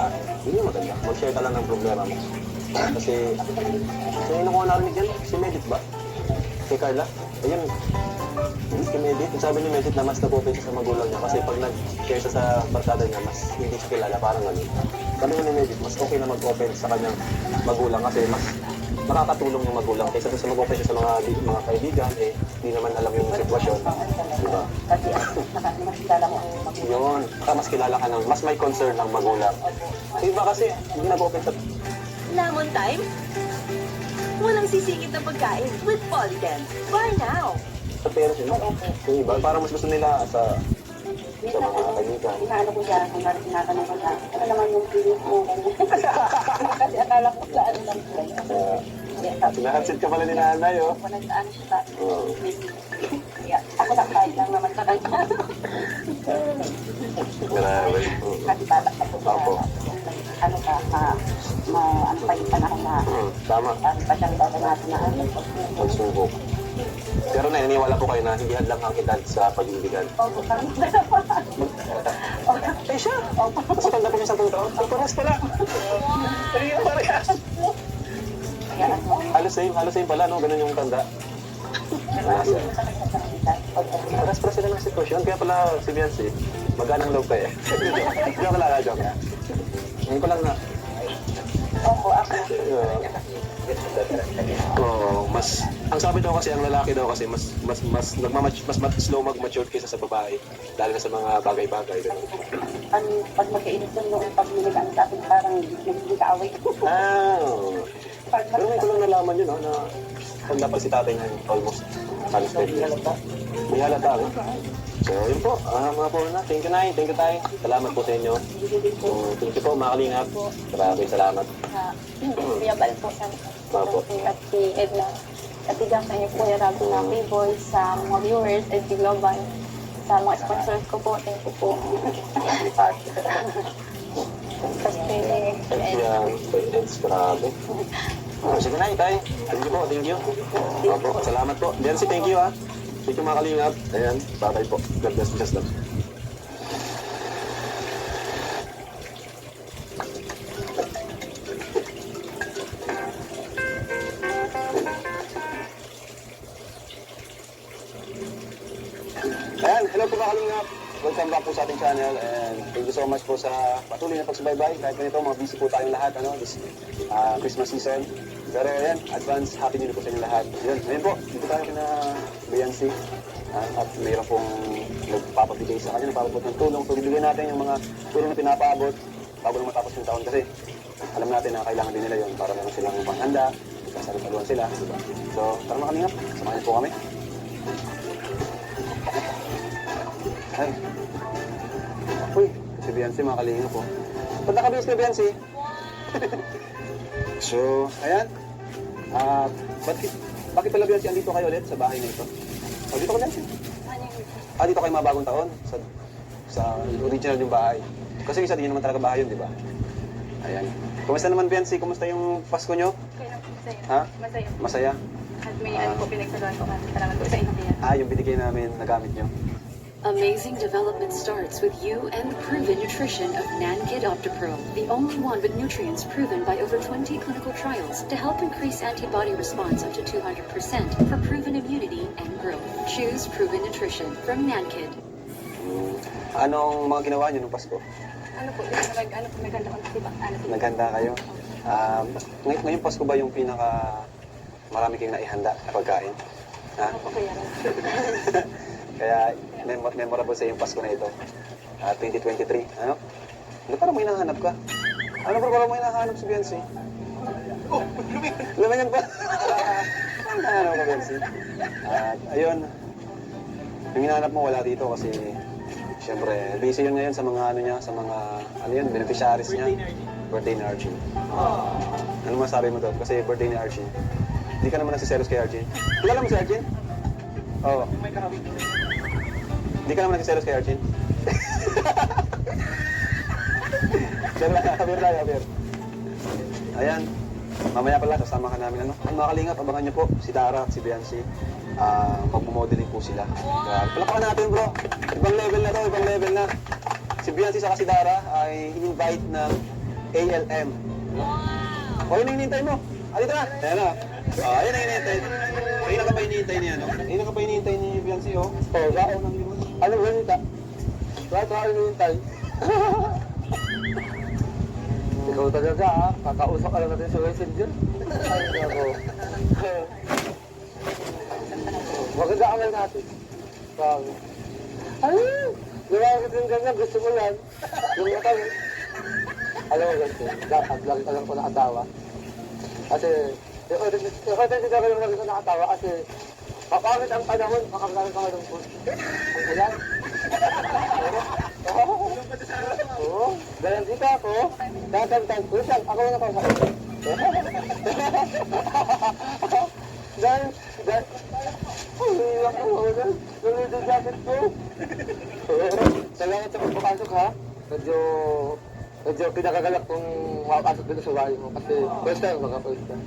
yun yung maganda. Mag-share ka lang ng problema mo. Kasi, sino ko narinig yan? Si Medit ba? Si Carla? Ayun, si Medit. Sabi ni Medit na mas nag-open siya sa magulang niya kasi pag nag-share siya sa barkada niya, mas hindi siya kilala, parang ano. Sabi ni Medit, mas okay na mag-open sa kanyang magulang kasi mas nakakatulong yung magulang kaysa sa mag-open siya sa mga kaibigan, eh, hindi naman alam yung sitwasyon. Diba? Kasi mas kilala mo ang magulang. Yun, mas kilala ka ng, mas may concern ng magulang. Iba kasi, hindi nag-open sa... Lemon time? Walang sisingit na pagkain with Polydent. Buy now! Sa parents yun, no? Yung iba, parang mas gusto nila sa mga kaibigan. Inaano ko siya, kung narin tinatanong ko siya, ano naman yung pilit mo? Kasi akala ko sa ano lang siya. Sinahatsit ka pala ni nanay, oh. Walang ano siya sa Oo. kaya ako lang kahit lang naman sa kanya. Grabe. Kasi bata ka po Opo. ano ka, ano pa yung panahon na Tama, ano pa siyang dadanasin na ano. magsubok. Pero naniniwala po kayo na hindi hadlang ang edad sa pag-ibigan. Opo, kami Ay siya! Kasi tanda po niya sa taon. Ang paras pala! Ay, parehas! kaya ano, Halos same pala, no? Ganun yung tanda. Paras pala sila ng sitwasyon. Kaya pala si Biancy, maganang loob ka eh. Joke lang, joke. Ngayon ko lang na. opo, ako. Mas ang sabi daw kasi ang lalaki daw kasi mas slow mag-mature kaysa sa babae lalo na sa mga bagay-bagay ganun. Pag magkainit yung noong pag-miligan sa atin, parang nagiging kaaway. Oo. Pero may ko lang nalaman yun, no, na tanda pa si tatay niya almost halos 10 years. May halata, no? So, yun po. Mga po na. Thank you, Nay. Thank you, Tay. Salamat po sa inyo. Thank you po, mga kalingap. Maraming salamat. Kuya Bal po sa Opo. at si Edna. At diyan sa inyo po yung Rabi na Playboy, sa mga viewers, at si Global. Sa mga sponsors ko po, thank you po. Kasi, Yan. It's grabe. Sige na, Tay. Thank you po. Thank you. Opo. Salamat po. Jency, thank you, ha. Thank you, mga kalingap. Ayan. Bye-bye po. God bless. Just love. Ayan, hello po mga kalingap. Welcome back po sa ating channel and thank you so much po sa patuloy na pagsubaybay. Kahit ganito, mga busy po tayong lahat, this Christmas season. Pero ayan, advance Happy New Year po sa inyo lahat. Yun, ngayon po, dito tayo kina Biancy. At mayroon pong nagpapabigay sa kanya, nagpapabot ng tulong. So, bibigyan natin yung mga tulong na pinapaabot bago na matapos yung taon kasi alam natin na kailangan din nila yun para meron silang panghanda, sasalusaluhan sila, diba? So, tara mga kalingap, samahan po kami. Ay. Uy, si Biancy, mga kalingap po. Punta ka bis ka, Biancy. So, ayan. Bakit pala Biancy, andito kayo ulit sa bahay na ito? O, dito ka Biancy. Dito kayo mga bagong taon sa original yung bahay. Kasi isa din naman talaga bahay yun, di ba? Ayan. Kumusta naman Biancy? Kumusta yung Pasko nyo? Okay lang po sa'yo. Ha? Masaya. Masaya? At may ano po pinagsaluhan ko kami. Salamat po sa inyo. Yung binigay namin, nagamit nyo. Amazing development starts with you and the proven nutrition of NanKid OptiPro, the only one with nutrients proven by over 20 clinical trials to help increase antibody response up to 200% for proven immunity and growth. Choose proven nutrition from NanKid. Anong mga ginawa nyo nung Pasko? Ano po, naghanda ko diba? Naghanda kayo? Ngayong Pasko ba yung pinaka marami kayong naihanda na pagkain? Ha? Okay yan. Kaya memorable sa yung Pasko na ito. 2023. Ano? Ano parang may hinahanap ka? Ano parang may hinahanap si Biancy? Oh, lumingan pa. Ano ka, Biancy? At ayun, yung hinahanap mo wala dito kasi siyempre busy yun ngayon sa mga ano niya, sa mga ano yun, beneficiaries niya. Birthday ni Archie. Ano masabi mo doon? Kasi birthday ni Archie. Hindi ka naman nagsiselos kay Archie. Kilala mo si Archie? Oo. Hindi ka naman nagsiselos kay Archie? Diyan lang, kabir tayo, kabir. Ayan. Mamaya pala, sasama ka namin. Ano? Ang mga kalingap, abangan niyo po si Dara at si Biancy. Pagmumodeling po sila. Palakpakan natin, bro. Ibang level na to, ibang level na. Si Biancy sa si Dara ay in-invite ng ALM. Wow! O, yun ang hinihintay mo. Dito na. Ayan na. Ayan ang hinihintay. Ayun na ka pa hinihintay niya, no? Ayun na ka pa hinihintay ni Biancy, oh. Oo, gao ng limon. Ano ba hinihintay? Bakit ako hinihintay? Ikaw talaga, ha? Kakausap ka lang natin sa messenger. Ay, ako. Maganda kamay natin. Bago. Ay! Gawagod yung ganyan, gusto ko yan. Yung matang. Alam mo ganito, lagi ka lang ko nakatawa. Kasi, yung content ka lang lagi ko nakatawa kasi papangit ang panahon, makakaroon ka ng post. Ang ilan? Oo, garanti ka ako. Tatantang ko siya, ako na pa sa dahil, umiiyak ako na, nalito jacket ko. Salamat sa pagpapasok ha. Medyo pinakagalak kong makapasok dito sa bahay mo kasi first time first time.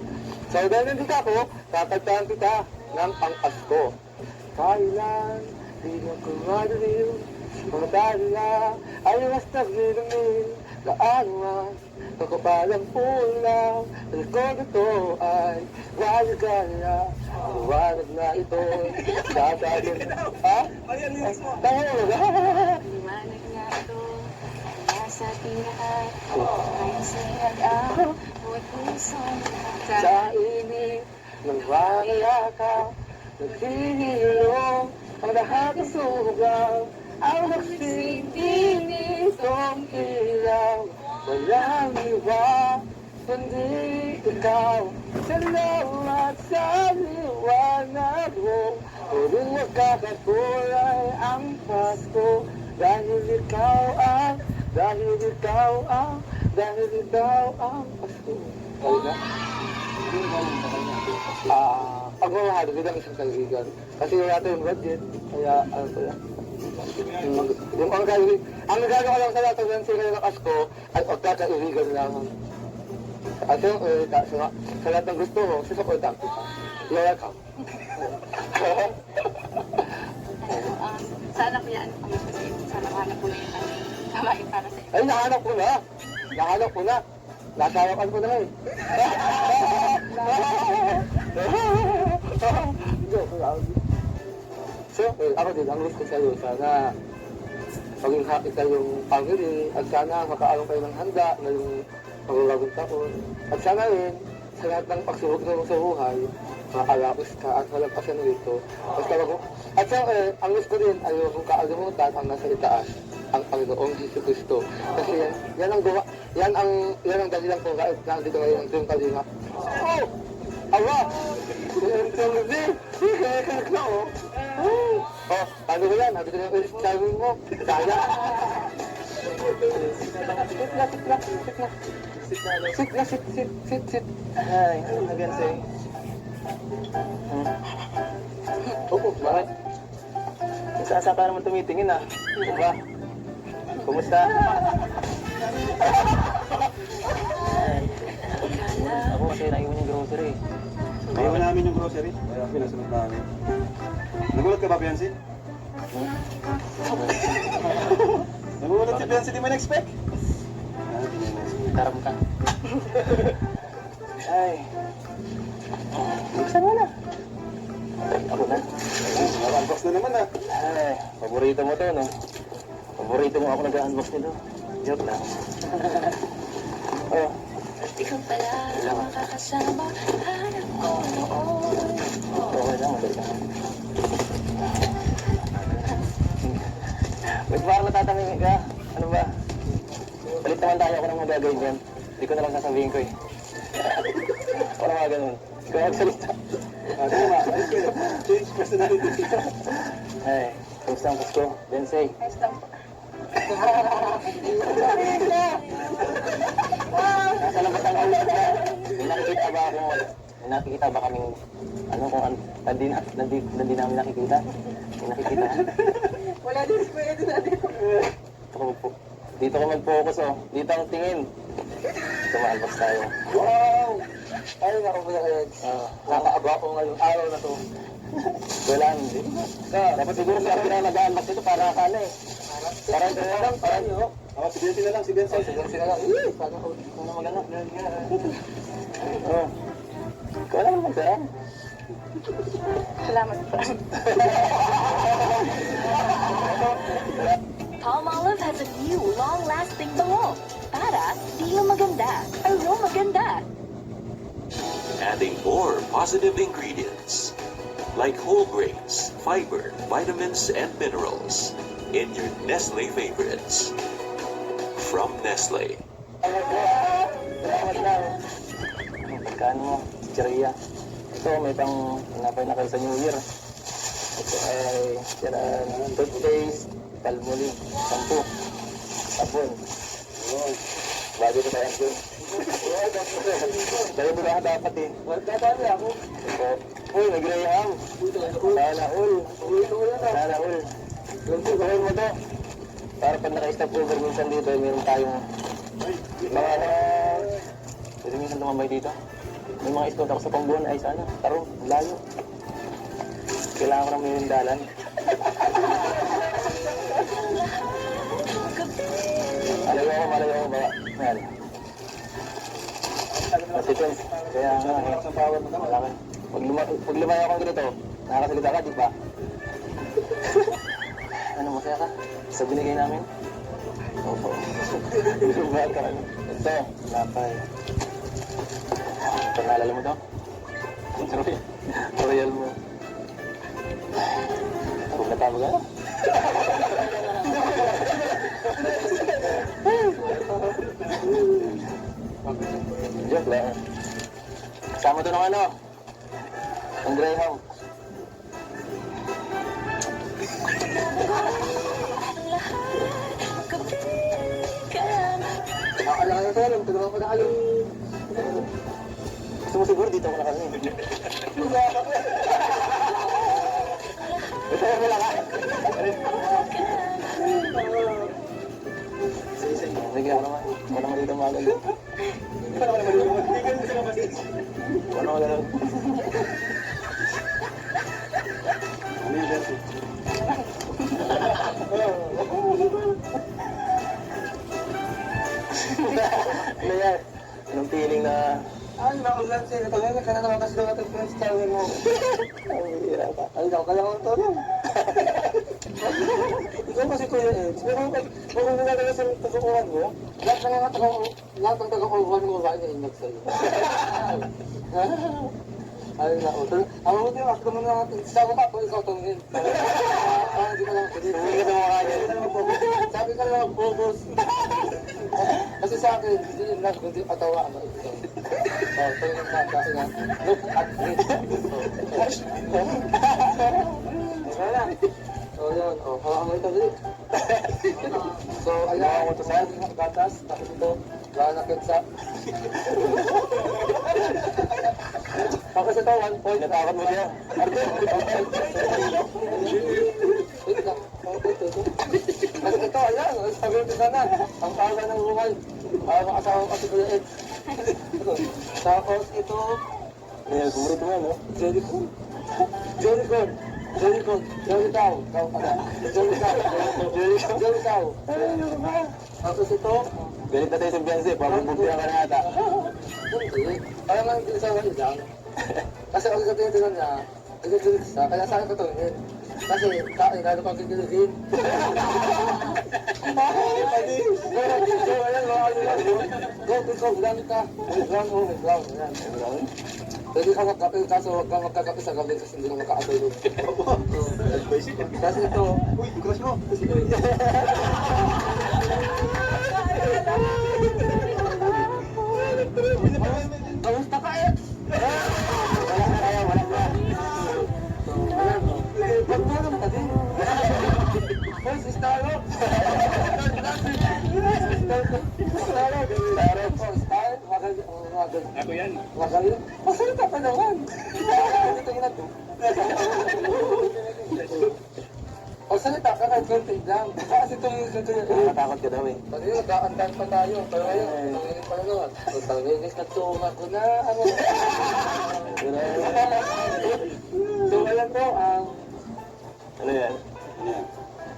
So dahil nandito ako, tatagtahan kita ng pang-Pasko. Kailan, di na ko madaliw, mga dala ay mas naglilumil, kaanwas, kakupalang ulam, likod ito ay waligaya, liwanag na ito, tatagin. Ha? Tahulog, Liwanag na ito, nasa tinahan, ay sinag-aw, huwag pusong sa init ng wakayaka, naghihilom ang lahat ng sugaw, ang nagsitingin itong ilaw, walang iwa, kundi ikaw. Salamat sa liwanag mo, huling magkakakulay ang Pasko, dahil ikaw ang Pasko. Kaya na? Pagmamahalo bilang isang kaibigan. Kasi wala tayong budget, kaya ano ko yan. Ang nagagawa lang sa lahat ng sila ng Pasko ay pagkakaibigan lang. At yung sa lahat ng gusto mo, susuportan kita. You're welcome. Sana ko yan. Sana mahanap ko na yung tamahin para sa iyo. Ay, nahanap ko na. Nasayakan ko na eh. So, ako din, ang wish ko sa'yo, sana maging happy kayong family at sana makaalam kayo ng handa ngayong pagulagong taon. At sana rin, sa lahat ng pagsubok mo sa buhay, makalapos ka at malagpasan rito. At siyempre, ang wish ko din ay kung kaalimutan ang nasa itaas, ang Panginoong Hesus Kristo. Kasi yan ang dahilan kung bakit nandito ngayon ang Dream Kalinga. Oh! Awa! Yung tumuzi! Oh, paano ba yan? Nandito na yung timing mo. Sana! Sit. Ay, again say. Opo, bakit? Saan ka naman tumitingin ah? Diba? Kumusta? Ako kasi naiwan yung grocery. Naiwan namin yung grocery? Kaya pinasunod namin. Nagulat ka ba, Biancy? Nagulat si Biancy, di mo na-expect? Karam ka. Ay. Buksan mo na. Ako na. Nag-unbox na naman ah. Ay, paborito mo to, no? Paborito mo ako nag-unbox nito. Joke lang. Oh. Ikaw pala ang makakasama, hanap ko noon. Okay lang. madali ka. Wait, parang natatangingi ka. Ano ba? Palit naman tayo ako ng magagawin yan. Hindi ko na lang sasabihin ko eh. Parang mga ganun. Ikaw magsalita. Tama. Change personality. Ay, kamusta ang Pasko? Bensei. Ayos lang po. Nasa labas ang ulit ka. May nakikita ba ako? May nakikita ba kaming ano kung hindi namin nakikita? May nakikita? Wala din si Kuya doon natin. Dito ko mag-focus oh. Dito ang tingin. Tumalbas tayo. Wow! Ay, ako pala kayo. Nakaaba ko ngayong araw na to. Wala, hindi. Dapat siguro si Arvin ang nag-unbox ito para akala eh. Parang yun. Si Bensi na lang, si Bensi. Si Bensi na lang. Sana ko na magana. Oh. Ikaw lang mag-saan. Salamat po. Palmolive has a new long-lasting bango. Para di lang maganda, aroma ganda. Adding more positive ingredients like whole grains, fiber, vitamins, and minerals in your Nestle favorites. From Nestle. Salamat lang. Ang pagkano mo, chicheria. Ito, may pang tinapay na kayo sa New Year. Ito ay toothpaste, palmolive, shampoo, sabon. Bago ito tayo yun. Dahil mo na dapat eh. Dadali ako. Uy, may graham. Sana all. Sana all. Gawin mo to. Para pag naka-stop over minsan dito, meron tayong mga pwede minsan tumambay dito. May mga scout ako sa Pambuhan ay sana. Taro, layo. Kailangan ko ng mirindalan. Malayo ako ba? Ayan. Kasi friends, kaya nga eh. Pag lumayo ako ganito, nakakasalita ka, di ba? Ano, masaya ka? Sa binigay namin? Opo. Bata ka. Ito, lapay. Ito, naalala mo to? Royal mo. Huwag natawag ka? Joke lang. Kasama to ng ano? Ang Greyhound. Akala ko tayo, tulungan ko na kayo. Gusto mo siguro dito ako na kami. Ito mo lang ha. Sige, ako naman. Wala naman dito mga galing. Wala naman galing. Ano yung Bensi? Ano yan? Anong feeling na... Ay, nakulan siya. Natawag ka na naman kasi daw natin friends tawin mo. Ang hira ka. Ay, daw, kaya ko ito lang. Ikaw kasi Kuya Eds. Pero kung nagagawa sa tagukuhan mo, lahat ng tagukuhan mo ba na-inag sa'yo? Ay, naku. Ang mga din, ako naman natin. Sabi ka kung ikaw tumingin. Hindi ka lang pwede. Tumingin ka sa mukha niya. Sabi ka lang focus. Kasi sa akin, hindi lang kundi patawa ano ito. Tingin ka kasi nga, look at me. Wala. So yun, hawakan mo ito dito. So ayan, ito sa ating gatas, tapos ito, wala na ketsa. Tapos ito, 1 point. Natakot mo siya. Wait lang. Kasi ito, ayan, sabi ko sana, ang tawagan ng buhay. Para makasawa ko si Kuya Ed. Tapos ito, Kumurito mo, no? Jellycon. Jelly cow. Cow pala. Jelly cow. Tapos ito, Galit na tayo sa Beyonce. Pabubugtihan ka na ata. hindi. Parang lang din sa wali lang. Kasi ang gagawin niya, nagagalit siya, kaya sa akin ko tumingin. Kasi, lalo pang gigiligin. So, ayan, mga kaibigan. Go, ikaw, gamit ka. May ground mo, may ground. Ayan. Pwede ka magkape, kaso huwag kang magkakape sa gabi kasi hindi ka makakatulog. Kasi ito, uy, crush mo. Kamusta ka eh? Wala na kaya, wala na. Magmulong ka din. Hoy, si Staro. Ako yan. Magaling. Masalita pa naman. Ito na to. Magsalita ka kahit konti lang. Kasi itong Nakatakot ka daw eh. pag yun, nagkakantahan pa tayo. Pero ngayon, nanginig pa naman. Pag nanginig na tunga ko na. So, alam ko, Ano yan?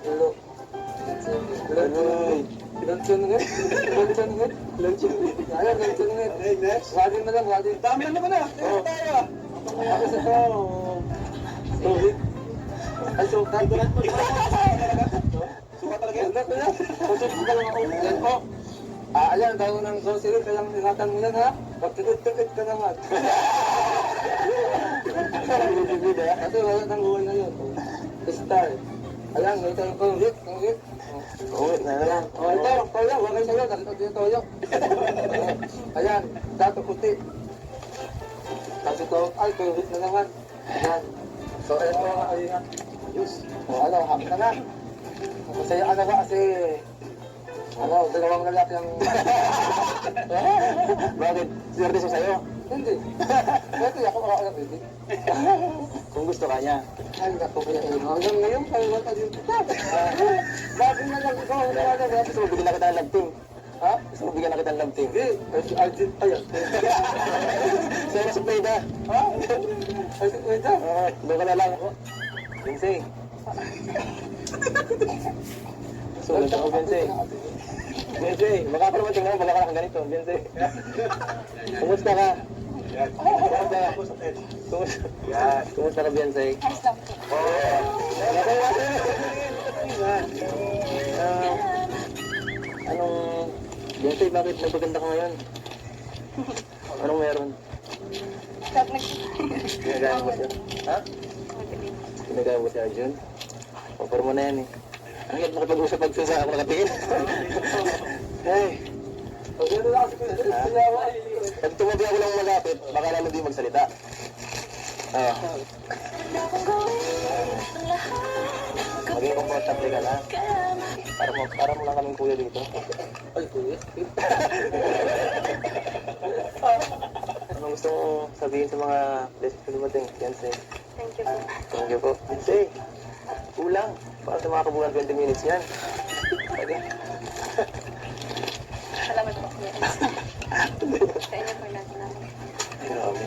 Lulo. Lunchonget. Ayan, lunchonget. Wading na lang, wading. Dami na naman na. Tapos ito, sulit. Ay, sukat. Sukat talaga yan? Sukat ka lang ako. Yan po. Ayan, tayo ng grocery, kaya ingatan mo yan ha. Pagtikit-tikit ka naman. Kasi wala nang buwan na yun. Star. Ayan, may tayo po. Hit. Uwi na lang. Ito, toyo. Huwag kayo sa'yo. Nakita ko yung toyo. Ayan, dato puti. Tapos ito, ay, toyo hit na naman. Ayan. So, ayan po mga ayun. Diyos. O, hapit na na. Masaya ka na ba kasi... dalawang lalaki ang... Bakit? Swerte siya sa'yo. Hindi. Pwede ako makakala pwede. Kung gusto ka niya. Ay, naku kaya eh. Hanggang ngayon, kaliwan ka din kita. Bakit na lang ikaw? Gusto mo bigyan na kita ng love team? Ha? Gusto mo bigyan na kita ng love team? Hindi. Ay, si Arjun pa yan. Sa'yo na si Playda. Ha? Ay, si Pwede. Doon ka na lang. Bensay. Sulat ako, Bensay. Bensay, baka pa naman tingnan mo, baka ka lang ganito. Bensay. Kumusta ka? Kumusta ka, Bensay? Ayos lang po. Anong... Bensay, bakit nagpaganda ka ngayon? Anong meron? Ginagaya mo siya? Ha? Ginagaya mo si Arjun? Offer mo na yan eh. Ang hirap nakipag-usap pag sa ako nakatingin. Hey! Pag tumabi ako lang malapit, baka naman di magsalita. Maging komportable ka na. Para mo lang kaming kuya dito. Ay, kuya. Anong gusto mo sabihin sa mga blessings na dumating? Bensay. Thank you po. Thank you po. Bensay, kulang. Para sa mga kabulan 20 minutes yan. Okay. Salamat po. Sa inyo po natin namin. Grabe.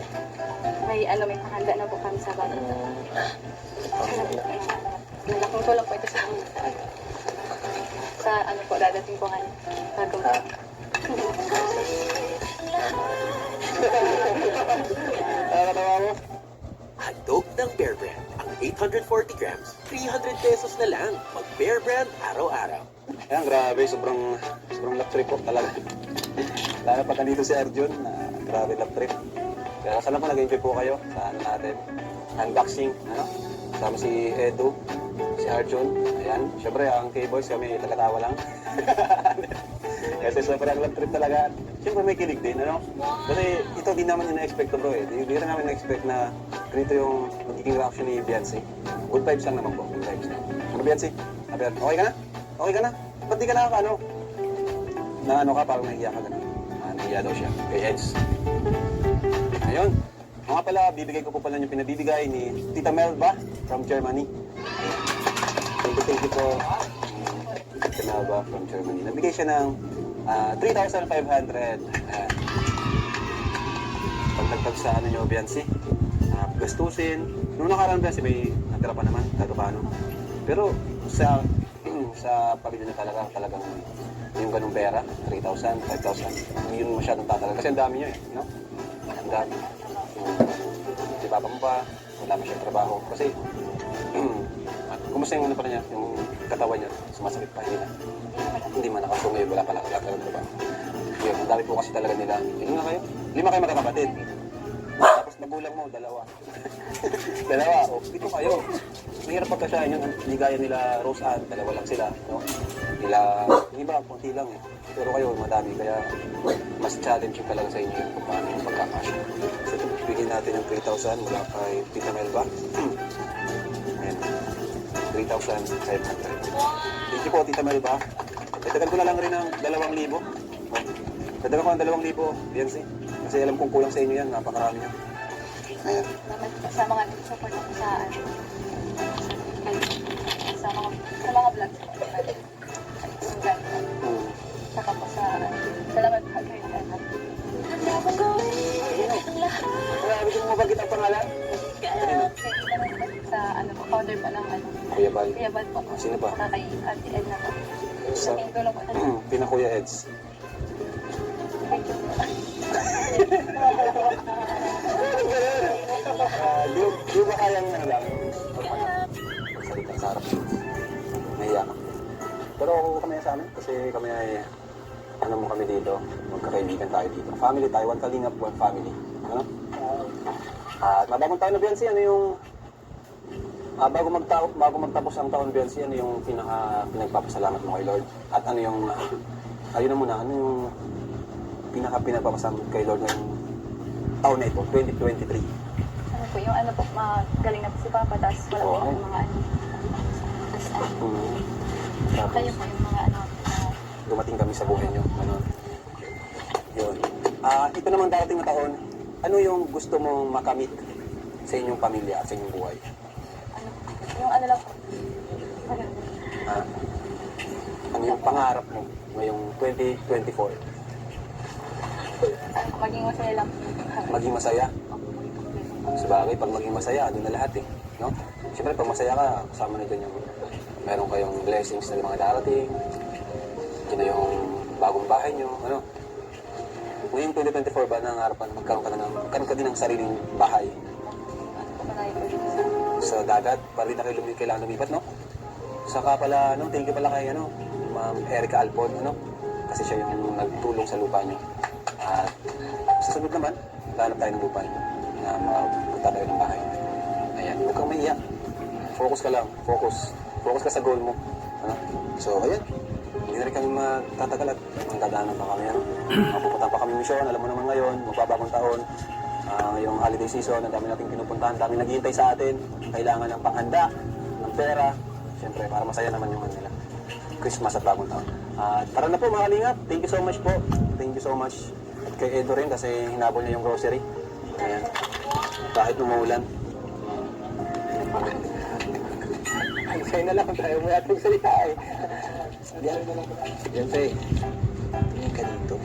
May pakanda na po kami sa bago. Malaking tulong po ito sa amin. Sa dadating po kayo. Bago. Nakakatawa mo? Handog ng Bear Brand. Ang 840 grams, 300 pesos na lang. Mag-Bear Brand araw-araw. Ayan, grabe. Sobrang love trip po talaga. Lalo pa kanito si Arjun. Grabe love trip. Kaya sana po nag-enjoy po kayo sa natin. Unboxing. Kasama si Edu, si Arjun. Ayan. Siyempre, ang K-Boys kami tagatawa lang. Kasi sobrang love trip talaga. Siyempre may kilig din, Kasi ito din naman yung na-expect ko, bro, eh. Di rin namin na-expect na ganito yung magiging reaction ni Beyonce. Good vibes lang naman po. Good vibes lang. Ano, Beyonce? Okay ka na? Okay ka na? Ba't di ka na ka, parang nahiya ka gano'n. Nahiya daw siya. Kay Eds. Ayun. Mga pala, bibigay ko po pala yung pinabibigay ni Tita Melba from Germany. Thank you po. Tita Melba from Germany. Nabigay siya ng 3,500. Pagtagtag sa nyo, Beyonce. Gastusin. Noong nakaraan, Beyonce, may natira pa naman, kahit paano. Pero sa pamilya na talagang yung ganung pera, 3,000, 5,000, hindi yun masyadong tatagal. Kasi ang dami nyo Ang dami. Si Papa mo pa, wala pa siyang trabaho. Kasi, kumusta yung pa niya, yung katawan niya, sumasakit pa, hindi man nakasungay, wala pala ng trabaho. Yun, ang dami po kasi talaga nila. Yun na kayo? 5 kayo magkakapatid. Tapos magulang mo, dalawa. Dalawa, o, 7 kayo. Mahirap pagkasyahin yun, hindi gaya nila Rose Ann, dalawa lang sila, no? Nila, yung iba, konti lang eh. Pero kayo, madami, kaya mas challenging talaga sa inyo kung paano yung pagkakasya. So, bigyan natin yung 3,000 mula kay Tita Melba. Ayan, 3,500. Thank you po, Tita Melba. Dagdagan ko na lang rin ng 2,000. Dagdagan ko ng 2,000, Biancy. Kasi alam kong kulang sa inyo yan, napakarami yan. Ayan. Naman po sa mga support ko sa ano, sa mga vlogs po. Saka po sa salamat po kayo sa anak. Kaya gusto mo mabagit ang pangalan? Sa ano po, founder po ng ano. Kuya Bal. Kuya Bal po. Sino pa? Saka kay Ate Edna po. Sa Yung tulong po. Pina Kuya Eds. Thank you po. Di ba kayang ano lang? Magsalita sa harap. Nahiya ka. Pero kami sa amin kasi kami ay ano mo kami dito, magkakaibigan tayo dito. Family tayo, one kalingap, one family. Ano? At mabagong taon na Biancy, ano yung bago magtapos ang taon Biancy, ano yung pinagpapasalamat mo kay Lord? At ano yung ayun na muna, ano yung pinagpapasalamat kay Lord ngayong taon na ito, 2023? Ano po, yung ano po, magaling na po si Papa, tapos wala po yung mga ano. Tapos ano, kayo po yung mga ano, dumating kami sa buhay nyo. Ano? Yun. Ito namang darating na taon, ano yung gusto mong makamit sa inyong pamilya at sa inyong buhay? ano, yung ano lang po. Ano yung pangarap mo ngayong 2024? Maging masaya lang. Maging masaya? Sa bagay, pag maging masaya, doon na lahat eh. No? Siyempre, pag masaya ka, kasama na dyan yung meron kayong blessings na mga darating. Yun na yung bagong bahay nyo. Ano? Ngayong 2024 ba nangarap na magkaroon ka din ng sariling bahay? Sa dagat, para rin na kayo kailangan lumipat, no? Saka pala, no, thank you pala kay, ano, Ma'am Erica Alpon, ano? Kasi siya yung nagtulong sa lupa nyo. At sa sunod naman, lahanap tayo ng lupa nyo na mapunta tayo ng bahay. Ayan, huwag kang maiyak. Focus ka lang, focus. Focus ka sa goal mo. Ano? So, ayan. Hindi na rin kami matatagal at magdadaanan pa kami. Ano? Mapupunta pa kami misyon. Alam mo naman ngayon, magbabagong taon. Yung holiday season, ang dami nating pinupuntahan, dami naghihintay sa atin. Kailangan ng panghanda, ng pera. Siyempre, para masaya naman yung nila. Christmas at bagong taon. Tara na po mga kalingap. Thank you so much po. Thank you so much. At kay Edo rin kasi hinabol niya yung grocery. Ayan. Kahit umuulan. Sa'yo na lang tayo mo atong salita eh. Yan sa'yo. Tingin ka dito.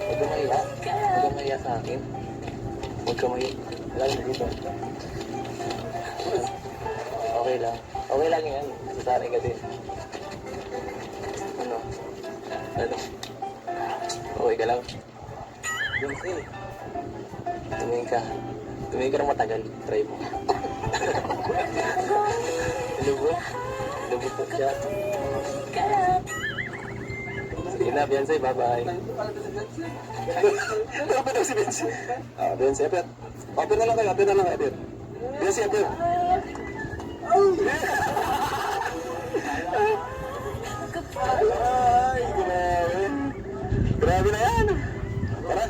Huwag ka maiya. Huwag ka maiya sa akin. Huwag ka maiya. Lalo na dito. Okay lang. Okay lang yan. Sasanay ka din. Ano? Ano? Okay ka lang? Yan sa'yo. Tumingin ka. Tumingin ka ng matagal. Try mo. Lubog. Lubog po siya. Sige na, Beyonce. Bye-bye. Open na si Beyonce. Beyonce, apir. Open na lang kayo. Apir na lang kayo, apir. Beyonce, apir. Ay, grabe. Grabe na yan. Tara.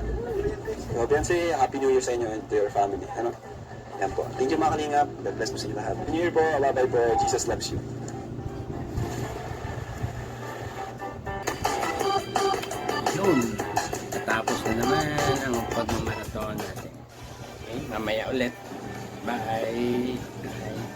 So, Beyonce, Happy New Year sa inyo and to your family. Ano? Yan po. Thank you mga kalingap. God bless po sa inyo lahat. Happy New Year po. Bye-bye po. Jesus loves you. Yun. Natapos na naman ang pagmamarathon natin. Okay, mamaya ulit. Bye. Bye.